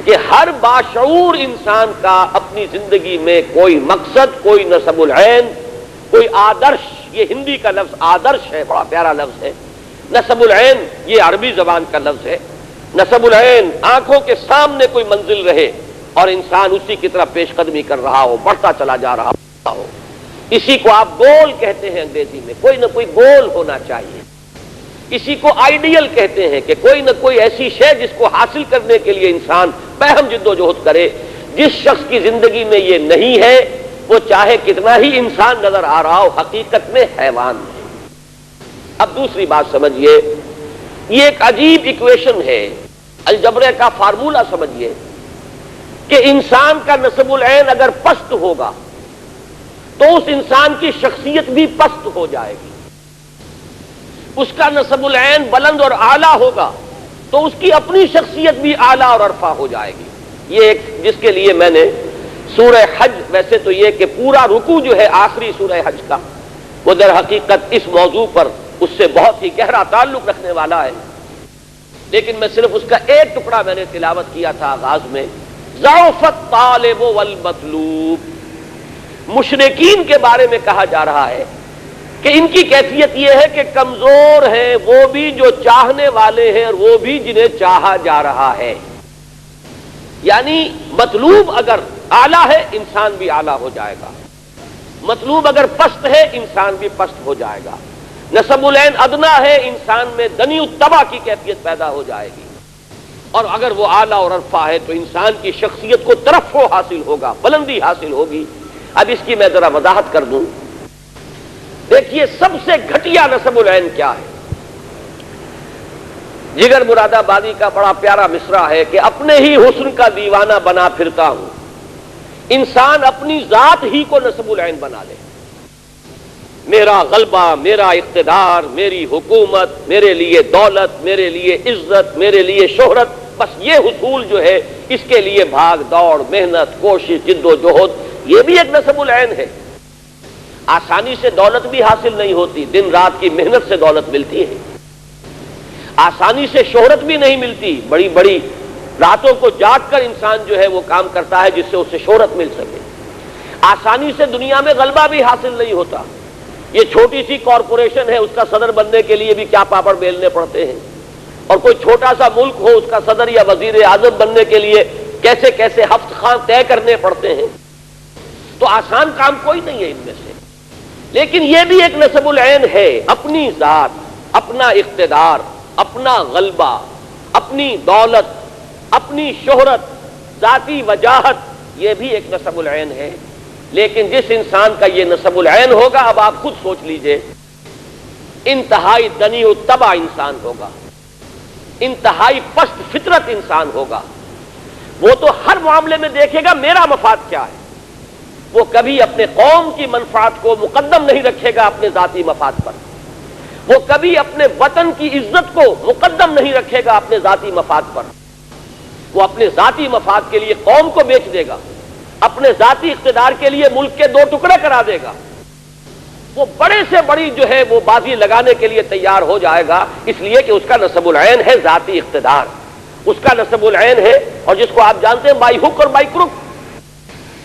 کہ ہر باشعور انسان کا اپنی زندگی میں کوئی مقصد، کوئی نصب العین، کوئی آدرش، یہ ہندی کا لفظ آدرش ہے، بڑا پیارا لفظ ہے. نصب العین یہ عربی زبان کا لفظ ہے. نصب العین آنکھوں کے سامنے کوئی منزل رہے اور انسان اسی کی طرف پیش قدمی کر رہا ہو، بڑھتا چلا جا رہا ہو. اسی کو آپ گول کہتے ہیں انگریزی میں، کوئی نہ کوئی گول ہونا چاہیے. اسی کو آئیڈیل کہتے ہیں کہ کوئی نہ کوئی ایسی شے جس کو حاصل کرنے کے لیے انسان بہم جد و جہد کرے. جس شخص کی زندگی میں یہ نہیں ہے وہ چاہے کتنا ہی انسان نظر آ رہا ہو، حقیقت میں حیوان ہے. اب دوسری بات سمجھیے، یہ ایک عجیب ایکویشن ہے، الجبرے کا فارمولہ سمجھیے کہ انسان کا نصب العین اگر پست ہوگا تو اس انسان کی شخصیت بھی پست ہو جائے گی. اس کا نصب العین بلند اور اعلیٰ ہوگا تو اس کی اپنی شخصیت بھی اعلیٰ اور عرفہ ہو جائے گی. یہ ایک جس کے لیے میں نے سورہ حج، ویسے تو یہ کہ پورا رکوع جو ہے آخری سورہ حج کا وہ در حقیقت اس موضوع پر اس سے بہت ہی گہرا تعلق رکھنے والا ہے، لیکن میں صرف اس کا ایک ٹکڑا میں نے تلاوت کیا تھا آغاز میں. ضعف الطالب والمطلوب، مشرکین کے بارے میں کہا جا رہا ہے کہ ان کی کیفیت یہ ہے کہ کمزور ہیں وہ بھی جو چاہنے والے ہیں اور وہ بھی جنہیں چاہا جا رہا ہے. یعنی مطلوب اگر اعلیٰ ہے انسان بھی اعلیٰ ہو جائے گا، مطلوب اگر پست ہے انسان بھی پست ہو جائے گا. نصب العین ادنا ہے، انسان میں دنی الطبع کی کیفیت پیدا ہو جائے گی، اور اگر وہ اعلیٰ اور عرفہ ہے تو انسان کی شخصیت کو ترفع حاصل ہوگا، بلندی حاصل ہوگی. اب اس کی میں ذرا وضاحت کر دوں. دیکھیے سب سے گھٹیا نصب العین کیا ہے. جگر مراد آبادی کا بڑا پیارا مصرع ہے کہ اپنے ہی حسن کا دیوانہ بنا پھرتا ہوں. انسان اپنی ذات ہی کو نصب العین بنا لے. میرا غلبہ، میرا اقتدار، میری حکومت، میرے لیے دولت، میرے لیے عزت، میرے لیے شہرت، بس یہ حصول جو ہے اس کے لیے بھاگ دوڑ، محنت، کوشش، جد و جہد، یہ بھی ایک نصب العین ہے. آسانی سے دولت بھی حاصل نہیں ہوتی، دن رات کی محنت سے دولت ملتی ہے. آسانی سے شہرت بھی نہیں ملتی، بڑی بڑی راتوں کو جاگ کر انسان جو ہے وہ کام کرتا ہے جس سے اسے شہرت مل سکے. آسانی سے دنیا میں غلبہ بھی حاصل نہیں ہوتا. یہ چھوٹی سی کارپوریشن ہے، اس کا صدر بننے کے لیے بھی کیا پاپڑ بیلنے پڑتے ہیں، اور کوئی چھوٹا سا ملک ہو اس کا صدر یا وزیر اعظم بننے کے لیے کیسے کیسے ہفت خان طے کرنے پڑتے ہیں. تو آسان کام کوئی نہیں ہے ان میں سے. لیکن یہ بھی ایک نصب العین ہے، اپنی ذات، اپنا اقتدار، اپنا غلبہ، اپنی دولت، اپنی شہرت، ذاتی وجاہت، یہ بھی ایک نصب العین ہے. لیکن جس انسان کا یہ نصب العین ہوگا، اب آپ خود سوچ لیجئے، انتہائی دنی الطبع انسان ہوگا، انتہائی پست فطرت انسان ہوگا. وہ تو ہر معاملے میں دیکھے گا میرا مفاد کیا ہے. وہ کبھی اپنے قوم کی منفعت کو مقدم نہیں رکھے گا اپنے ذاتی مفاد پر. وہ کبھی اپنے وطن کی عزت کو مقدم نہیں رکھے گا اپنے ذاتی مفاد پر. وہ اپنے ذاتی مفاد کے لیے قوم کو بیچ دے گا، اپنے ذاتی اقتدار کے لیے ملک کے دو ٹکڑے کرا دے گا. وہ بڑے سے بڑی جو ہے وہ بازی لگانے کے لیے تیار ہو جائے گا، اس لیے کہ اس کا نصب العین ہے ذاتی اقتدار، اس کا نصب العین ہے. اور جس کو آپ جانتے ہیں بائی ہک اور بائی کروک.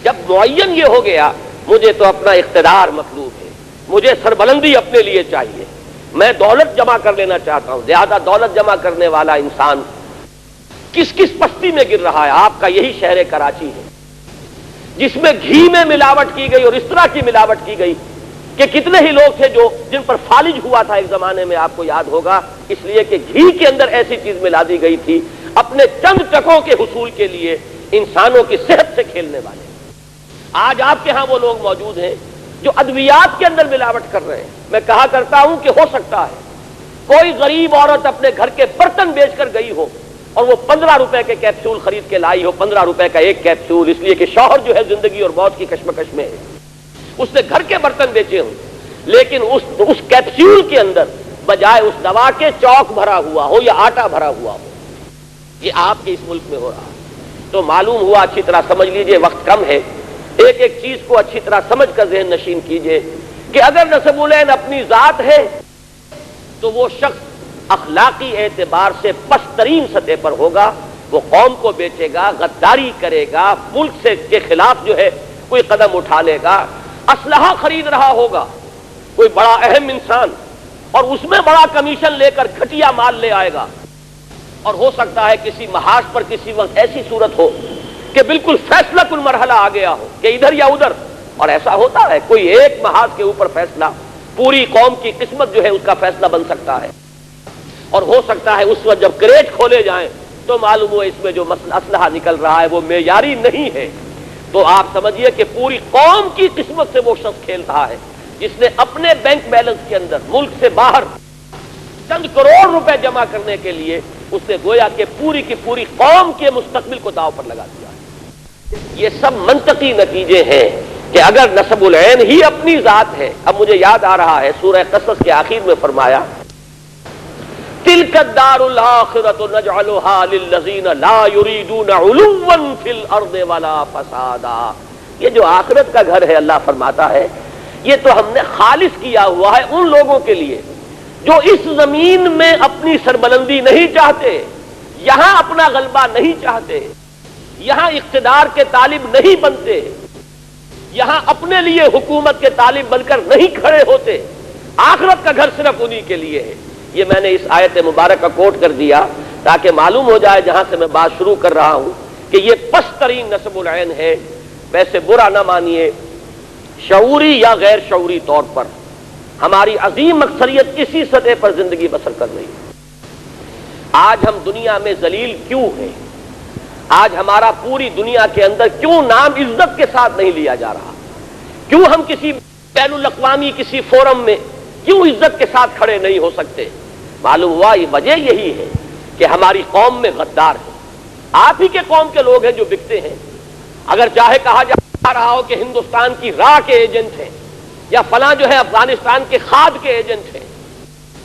جب معین یہ ہو گیا مجھے تو اپنا اقتدار مطلوب ہے، مجھے سربلندی اپنے لیے چاہیے، میں دولت جمع کر لینا چاہتا ہوں. زیادہ دولت جمع کرنے والا انسان کس کس پستی میں گر رہا ہے. آپ کا یہی شہر کراچی ہے جس میں گھی میں ملاوٹ کی گئی اور اس طرح کی ملاوٹ کی گئی کہ کتنے ہی لوگ تھے جو جن پر فالج ہوا تھا ایک زمانے میں، آپ کو یاد ہوگا، اس لیے کہ گھی کے اندر ایسی چیز ملا دی گئی تھی اپنے چند ٹکوں کے حصول کے لیے، انسانوں کی صحت سے کھیلنے والے. آج آپ کے ہاں وہ لوگ موجود ہیں جو ادویات کے اندر ملاوٹ کر رہے ہیں. میں کہا کرتا ہوں کہ ہو سکتا ہے کوئی غریب عورت اپنے گھر کے برتن بیچ کر گئی ہو اور وہ 15 روپے کے کیپسول خرید کے لائی ہو، 15 روپے کا ایک کیپسول، اس لیے کہ شوہر جو ہے زندگی اور موت کی کشمکش میں ہے. اس نے گھر کے برتن بیچے ہوں، لیکن اس کیپسول کے اندر بجائے اس دوا کے چوک بھرا ہوا ہو یا آٹا بھرا ہوا ہو. یہ آپ کے اس ملک میں ہو رہا ہے. تو معلوم ہوا، اچھی طرح سمجھ لیجئے، وقت کم ہے، ایک ایک چیز کو اچھی طرح سمجھ کر ذہن نشین کیجئے کہ اگر نصب العین اپنی ذات ہے تو وہ شخص اخلاقی اعتبار سے پست ترین سطح پر ہوگا، وہ قوم کو بیچے گا، غداری کرے گا، ملک سے کے خلاف جو ہے کوئی قدم اٹھا لے گا، اسلحہ خرید رہا ہوگا کوئی بڑا اہم انسان اور اس میں بڑا کمیشن لے کر گھٹیا مال لے آئے گا، اور ہو سکتا ہے کسی محاذ پر کسی وقت ایسی صورت ہو کہ بالکل فیصلہ کن مرحلہ آ گیا ہو کہ ادھر یا ادھر، اور ایسا ہوتا ہے کوئی ایک محاذ کے اوپر فیصلہ پوری قوم کی قسمت جو ہے اس کا فیصلہ بن سکتا ہے، اور ہو سکتا ہے اس وقت جب کریٹ کھولے جائیں تو معلوم ہو اس میں جو اسلحہ نکل رہا ہے وہ معیاری نہیں ہے، تو آپ سمجھیے کہ پوری قوم کی قسمت سے وہ شخص کھیل رہا ہے جس نے اپنے بینک بیلنس کے اندر ملک سے باہر چند کروڑ روپے جمع کرنے کے لیے اس نے گویا کہ پوری کی پوری قوم کے مستقبل کو داؤ پر لگا دیا ہے۔ یہ سب منطقی نتیجے ہیں کہ اگر نسب العین ہی اپنی ذات ہے، اب مجھے یاد آ رہا ہے سورہ قصص کے آخر میں فرمایا تِلْكَ الدَّارُ الْآخِرَةُ نَجْعَلُهَا لِلَّذِينَ لَا يُرِيدُونَ عُلُوًّا فِي الْأَرْضِ وَلَا فَسَادًا، یہ جو آخرت کا گھر ہے اللہ فرماتا ہے یہ تو ہم نے خالص کیا ہوا ہے ان لوگوں کے لیے جو اس زمین میں اپنی سربلندی نہیں چاہتے، یہاں اپنا غلبہ نہیں چاہتے، یہاں اقتدار کے طالب نہیں بنتے، یہاں اپنے لیے حکومت کے طالب بن کر نہیں کھڑے ہوتے، آخرت کا گھر صرف انہی کے لیے ہے۔ یہ میں نے اس آیت مبارکہ کوٹ کر دیا تاکہ معلوم ہو جائے جہاں سے میں بات شروع کر رہا ہوں کہ یہ پست ترین نسب العین ہے، ویسے برا نہ مانیے، شعوری یا غیر شعوری طور پر ہماری عظیم اکثریت اسی سطح پر زندگی بسر کر رہی ہے۔ آج ہم دنیا میں ذلیل کیوں ہیں؟ آج ہمارا پوری دنیا کے اندر کیوں نام عزت کے ساتھ نہیں لیا جا رہا؟ کیوں ہم کسی بین الاقوامی کسی فورم میں کیوں عزت کے ساتھ کھڑے نہیں ہو سکتے؟ معلوم ہوا یہ وجہ یہی ہے کہ ہماری قوم میں غدار ہے، آپ ہی کے قوم کے لوگ ہیں جو بکتے ہیں۔ اگر چاہے کہا جا رہا ہو کہ ہندوستان کی راہ کے ایجنٹ ہیں یا فلاں جو ہے افغانستان کے کھاد کے ایجنٹ ہیں،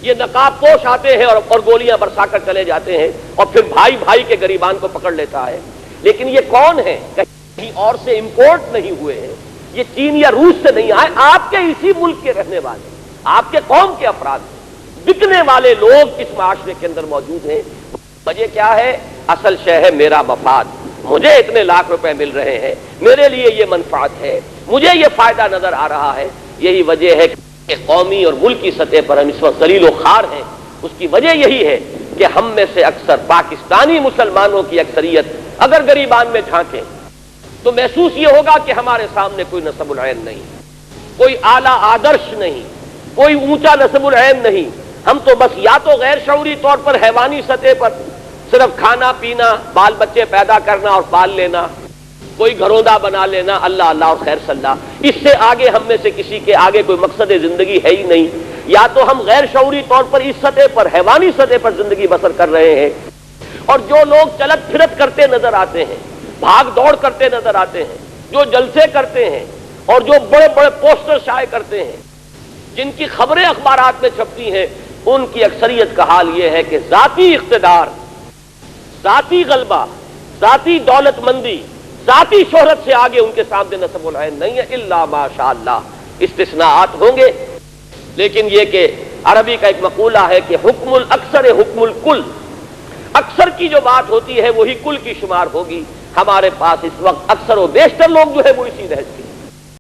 یہ نقاب پوش آتے ہیں اور گولیاں برسا کر چلے جاتے ہیں اور پھر بھائی بھائی کے غریبان کو پکڑ لیتا ہے، لیکن یہ کون ہے؟ کہیں اور سے امپورٹ نہیں ہوئے ہیں، یہ چین یا روس سے نہیں آئے، آپ کے اسی ملک کے رہنے والے، آپ کے قوم کے افراد ہیں۔ بکنے والے لوگ اس معاشرے کے اندر موجود ہیں۔ وجہ کیا ہے؟ اصل شے ہے میرا مفاد، مجھے اتنے لاکھ روپے مل رہے ہیں، میرے لیے یہ منفعت ہے، مجھے یہ فائدہ نظر آ رہا ہے۔ یہی وجہ ہے کہ قومی اور ملکی سطح پر ہم اس وقت ذلیل و خوار ہیں۔ اس کی وجہ یہی ہے کہ ہم میں سے اکثر پاکستانی مسلمانوں کی اکثریت اگر غریبان میں جھانکیں تو محسوس یہ ہوگا کہ ہمارے سامنے کوئی نسب العین نہیں، کوئی اعلیٰ آدرش نہیں، کوئی اونچا نسب العین نہیں، ہم تو بس یا تو غیر شعوری طور پر حیوانی سطح پر صرف کھانا پینا، بال بچے پیدا کرنا اور پال لینا، کوئی گھروندہ بنا لینا، اللہ اللہ اور خیر صلی اللہ، اس سے آگے ہم میں سے کسی کے آگے کوئی مقصد زندگی ہے ہی نہیں۔ یا تو ہم غیر شعوری طور پر اس سطح پر حیوانی سطح پر زندگی بسر کر رہے ہیں، اور جو لوگ چلت پھرت کرتے نظر آتے ہیں، بھاگ دوڑ کرتے نظر آتے ہیں، جو جلسے کرتے ہیں اور جو بڑے بڑے پوسٹر شائع کرتے ہیں، جن کی خبریں اخبارات میں چھپتی ہیں، ان کی اکثریت کا حال یہ ہے کہ ذاتی اقتدار، ذاتی غلبہ، ذاتی دولت مندی، ذاتی شہرت سے آگے ان کے سامنے نسب العین نہیں ہے، الا ماشاء اللہ، استثناءات ہوں گے۔ لیکن یہ کہ عربی کا ایک مقولہ ہے کہ حکم الاکثر حکم الکل، اکثر کی جو بات ہوتی ہے وہی کل کی شمار ہوگی۔ ہمارے پاس اس وقت اکثر و بیشتر لوگ جو ہے وہ اسی رہتے ہیں۔